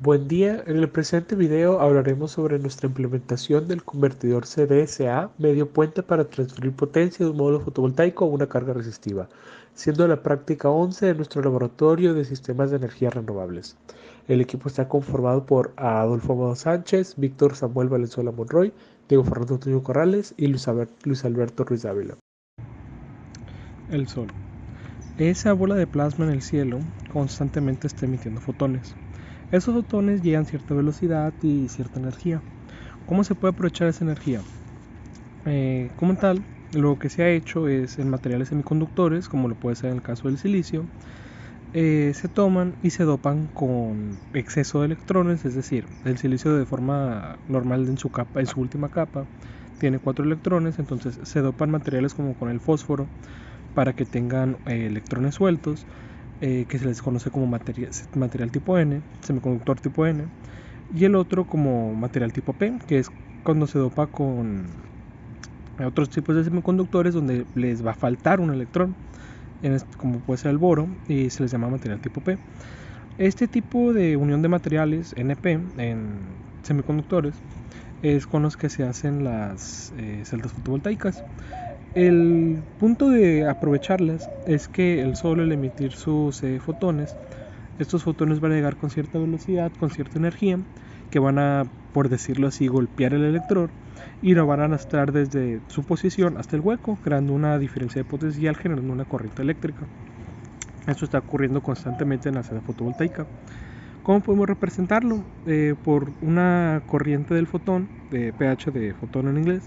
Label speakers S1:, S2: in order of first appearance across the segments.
S1: Buen día, en el presente video hablaremos sobre nuestra implementación del convertidor CDSA medio puente para transferir potencia de un módulo fotovoltaico a una carga resistiva, siendo la práctica 11 de nuestro laboratorio de sistemas de energías renovables. El equipo está conformado por Adolfo Amado Sánchez, Víctor Samuel Valenzuela Monroy, Diego Fernando Antonio Corrales y Luis Alberto Ruiz Dávila.
S2: El Sol. Esa bola de plasma en el cielo constantemente está emitiendo fotones. Esos fotones llegan a cierta velocidad y cierta energía. ¿Cómo se puede aprovechar esa energía? Como tal, lo que se ha hecho es en materiales semiconductores, como lo puede ser en el caso del silicio, se toman y se dopan con exceso de electrones, es decir, el silicio de forma normal en su última capa, tiene 4 electrones, entonces se dopan materiales como con el fósforo para que tengan electrones sueltos, que se les conoce como material tipo N, semiconductor tipo N, y el otro como material tipo P, que es cuando se dopa con otros tipos de semiconductores donde les va a faltar un electrón, como puede ser el boro, y se les llama material tipo P. Este tipo de unión de materiales NP en semiconductores es con los que se hacen las celdas fotovoltaicas. El punto de aprovecharlas es que el Sol, al emitir sus fotones, estos fotones van a llegar con cierta velocidad, con cierta energía, que van a, por decirlo así, golpear el electrón y lo van a arrastrar desde su posición hasta el hueco, creando una diferencia de potencial, generando una corriente eléctrica. Esto está ocurriendo constantemente en la celda fotovoltaica. ¿Cómo podemos representarlo? Por una corriente del fotón, de pH de fotón en inglés,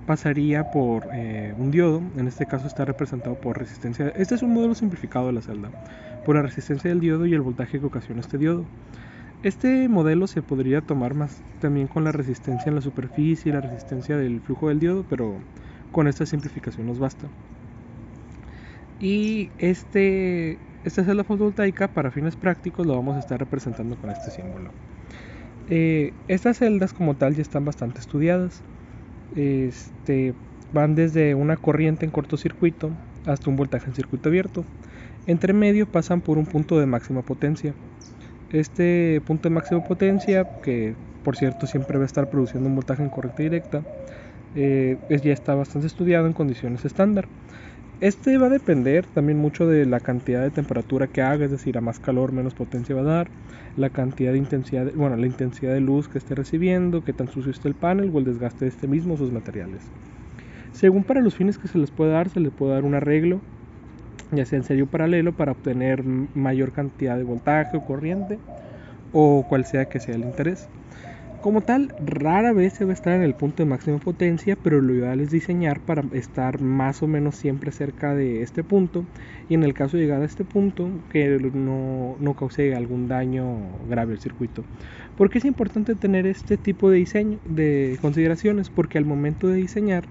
S2: pasaría por un diodo. En este caso está representado por resistencia. Este es un modelo simplificado de la celda, por la resistencia del diodo y el voltaje que ocasiona este diodo. Este modelo se podría tomar más también con la resistencia en la superficie y la resistencia del flujo del diodo, pero con esta simplificación nos basta. Y esta celda fotovoltaica, para fines prácticos, lo vamos a estar representando con este símbolo. Estas celdas como tal ya están bastante estudiadas. Van desde una corriente en cortocircuito hasta un voltaje en circuito abierto. Entre medio pasan por un punto de máxima potencia. Este punto de máxima potencia, que por cierto siempre va a estar produciendo un voltaje en corriente directa, ya está bastante estudiado en condiciones estándar. Este va a depender también mucho de la cantidad de temperatura que haga, es decir, a más calor menos potencia va a dar, la cantidad de intensidad, la intensidad de luz que esté recibiendo, qué tan sucio esté el panel o el desgaste de este mismo o sus materiales. Según para los fines que se les puede dar, se le puede dar un arreglo, ya sea en serie o paralelo, para obtener mayor cantidad de voltaje o corriente, o cual sea que sea el interés. Como tal, rara vez se va a estar en el punto de máxima potencia, pero lo ideal es diseñar para estar más o menos siempre cerca de este punto, y en el caso de llegar a este punto, que no cause algún daño grave al circuito. ¿Por qué es importante tener este tipo de diseño, de consideraciones? Porque al momento de diseñar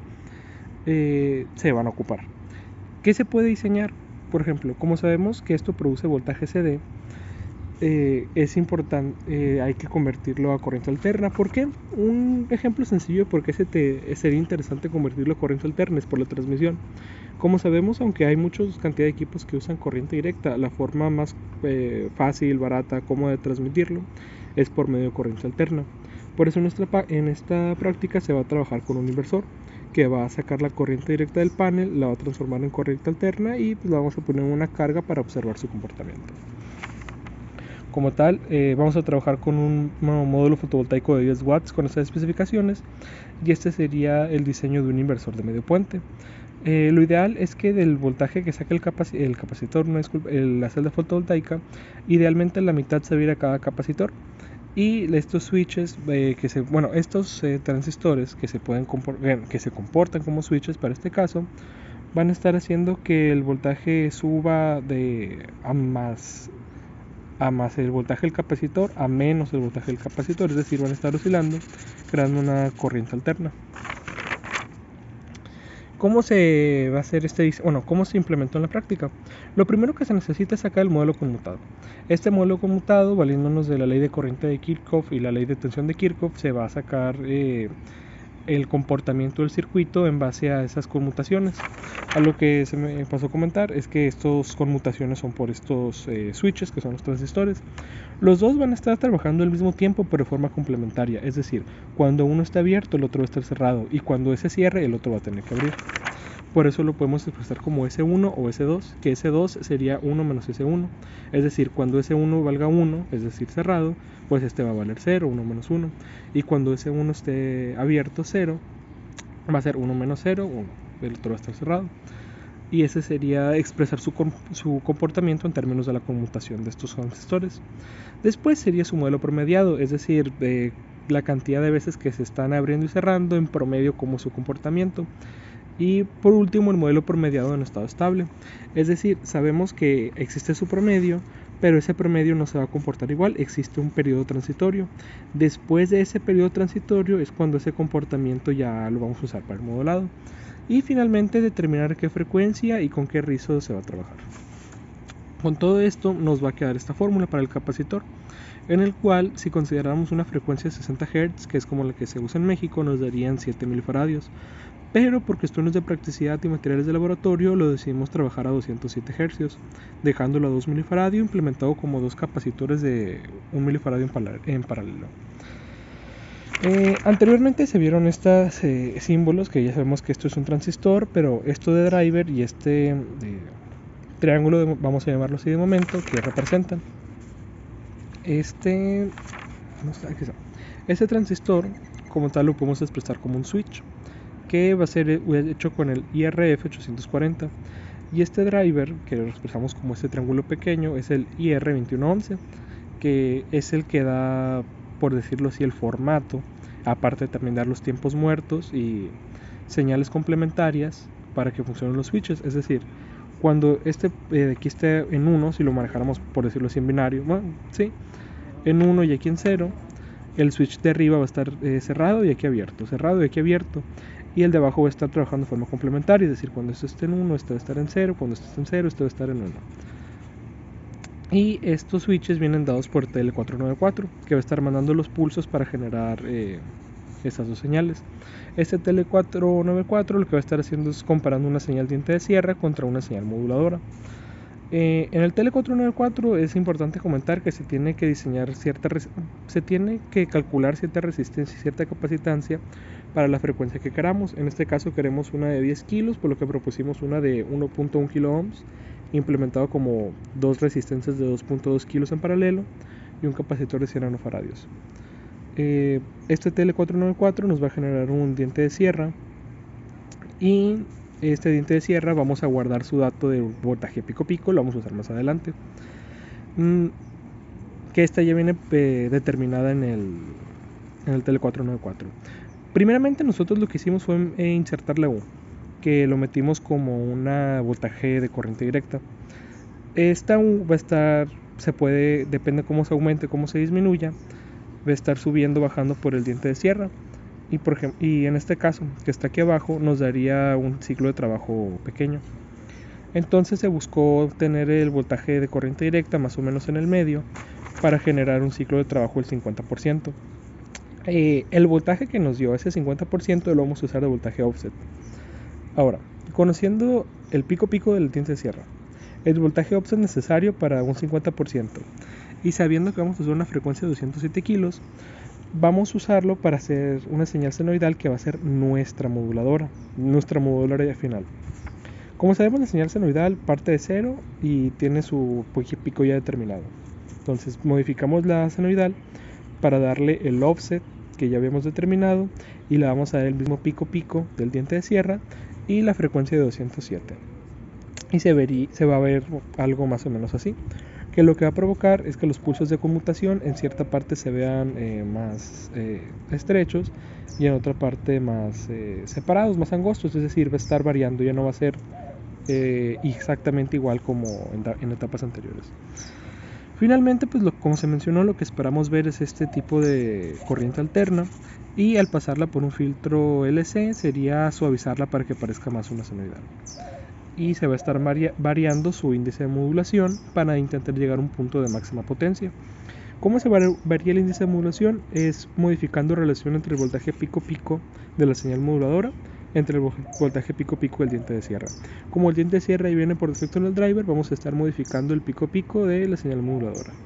S2: se van a ocupar. ¿Qué se puede diseñar? Por ejemplo, como sabemos que esto produce voltaje CD, es importante, hay que convertirlo a corriente alterna. ¿Por qué? Un ejemplo sencillo de por qué sería interesante convertirlo a corriente alterna es por la transmisión. Como sabemos, aunque hay muchos cantidad de equipos que usan corriente directa, la forma más fácil, barata, cómoda de transmitirlo es por medio de corriente alterna. Por eso en esta práctica se va a trabajar con un inversor que va a sacar la corriente directa del panel, la va a transformar en corriente alterna y pues, la vamos a poner en una carga para observar su comportamiento. Como tal, vamos a trabajar con un módulo fotovoltaico de 10 watts con estas especificaciones, y este sería el diseño de un inversor de medio puente. Lo ideal es que del voltaje que saque el capacitor, la celda fotovoltaica, idealmente la mitad se vira a cada capacitor, y estos switches, estos transistores que que se comportan como switches para este caso, van a estar haciendo que el voltaje suba a más el voltaje del capacitor a menos el voltaje del capacitor, es decir, van a estar oscilando, creando una corriente alterna. ¿Cómo se va a hacer cómo se implementó en la práctica? Lo primero que se necesita es sacar el modelo conmutado. Este modelo conmutado, valiéndonos de la ley de corriente de Kirchhoff y la ley de tensión de Kirchhoff, se va a sacar el comportamiento del circuito en base a esas conmutaciones. A lo que se me pasó a comentar es que estas conmutaciones son por estos switches, que son los transistores. Los dos van a estar trabajando al mismo tiempo, pero de forma complementaria, es decir, cuando uno está abierto el otro va a estar cerrado, y cuando ese cierre el otro va a tener que abrir. Por eso lo podemos expresar como S1 o S2, que S2 sería 1 menos S1. Es decir, cuando S1 valga 1, es decir, cerrado, pues este va a valer 0, 1 menos 1. Y cuando S1 esté abierto, 0, va a ser 1 menos 0, 1. El otro va a estar cerrado. Y ese sería expresar su comportamiento en términos de la conmutación de estos transistores. Después sería su modelo promediado, es decir, la cantidad de veces que se están abriendo y cerrando en promedio como su comportamiento. Y por último, el modelo promediado en estado estable. Es decir, sabemos que existe su promedio, pero ese promedio no se va a comportar igual, existe un periodo transitorio. Después de ese periodo transitorio es cuando ese comportamiento ya lo vamos a usar para el modelado. Y finalmente determinar qué frecuencia y con qué rizo se va a trabajar. Con todo esto nos va a quedar esta fórmula para el capacitor, en el cual si consideramos una frecuencia de 60 Hz, que es como la que se usa en México, nos darían 7 milifaradios. Pero por cuestiones de practicidad y materiales de laboratorio lo decidimos trabajar a 207 Hz, dejándolo a 2 milifaradio implementado como dos capacitores de 1 milifaradio en paralelo. Anteriormente se vieron estos símbolos, que ya sabemos que esto es un transistor, pero esto de driver y este triángulo, vamos a llamarlo así de momento, que representan. Este transistor como tal lo podemos expresar como un switch, que va a ser hecho con el IRF 840, y este driver, que lo expresamos como este triángulo pequeño, es el IR2111, que es el que da, por decirlo así, el formato, aparte de también dar los tiempos muertos y señales complementarias para que funcionen los switches. Es decir, cuando este aquí esté en 1, si lo manejáramos, por decirlo así, en binario, bueno, sí, en 1 y aquí en 0, el switch de arriba va a estar cerrado y aquí abierto, cerrado y aquí abierto, y el de abajo va a estar trabajando de forma complementaria, es decir, cuando esto esté en 1, este va a estar en 0, cuando esto esté en 0, este va a estar en 1. Y estos switches vienen dados por TL494, que va a estar mandando los pulsos para generar esas dos señales. Este TL494 lo que va a estar haciendo es comparando una señal diente de sierra contra una señal moduladora. En el TL494 es importante comentar que se tiene que diseñar se tiene que calcular cierta resistencia y cierta capacitancia para la frecuencia que queramos. En este caso queremos una de 10 kilos, por lo que propusimos una de 1.1 kilo ohms, implementado como dos resistencias de 2.2 kilos en paralelo y un capacitor de 100 nanofaradios. Este TL494 nos va a generar un diente de sierra, y este diente de sierra vamos a guardar su dato de voltaje pico pico, lo vamos a usar más adelante, que esta ya viene determinada en el TL494. Primeramente nosotros lo que hicimos fue insertar la U, que lo metimos como una voltaje de corriente directa. Esta U va a estar, depende cómo se aumente, cómo se disminuya, va a estar subiendo, bajando por el diente de sierra. Y en este caso, que está aquí abajo, nos daría un ciclo de trabajo pequeño. Entonces se buscó obtener el voltaje de corriente directa más o menos en el medio para generar un ciclo de trabajo del 50%. El voltaje que nos dio ese 50% lo vamos a usar de voltaje offset. Ahora, conociendo el pico pico del diente de sierra, el voltaje offset necesario para un 50%, y sabiendo que vamos a usar una frecuencia de 207 kilos, vamos a usarlo para hacer una señal senoidal que va a ser nuestra moduladora final. Como sabemos, la señal senoidal parte de 0 y tiene su pico ya determinado. Entonces modificamos la senoidal para darle el offset que ya habíamos determinado, y le vamos a dar el mismo pico pico del diente de sierra y la frecuencia de 207. Y se va a ver algo más o menos así, que lo que va a provocar es que los pulsos de conmutación en cierta parte se vean más estrechos y en otra parte más separados, más angostos, es decir, va a estar variando, ya no va a ser exactamente igual como en etapas anteriores. Finalmente, pues como se mencionó, lo que esperamos ver es este tipo de corriente alterna, y al pasarla por un filtro LC sería suavizarla para que parezca más una senoidal. Y se va a estar variando su índice de modulación para intentar llegar a un punto de máxima potencia. ¿Cómo se varía el índice de modulación? Es modificando relación entre el voltaje pico-pico de la señal moduladora entre el voltaje pico-pico del diente de sierra. Como el diente de sierra viene por defecto en el driver, vamos a estar modificando el pico-pico de la señal moduladora.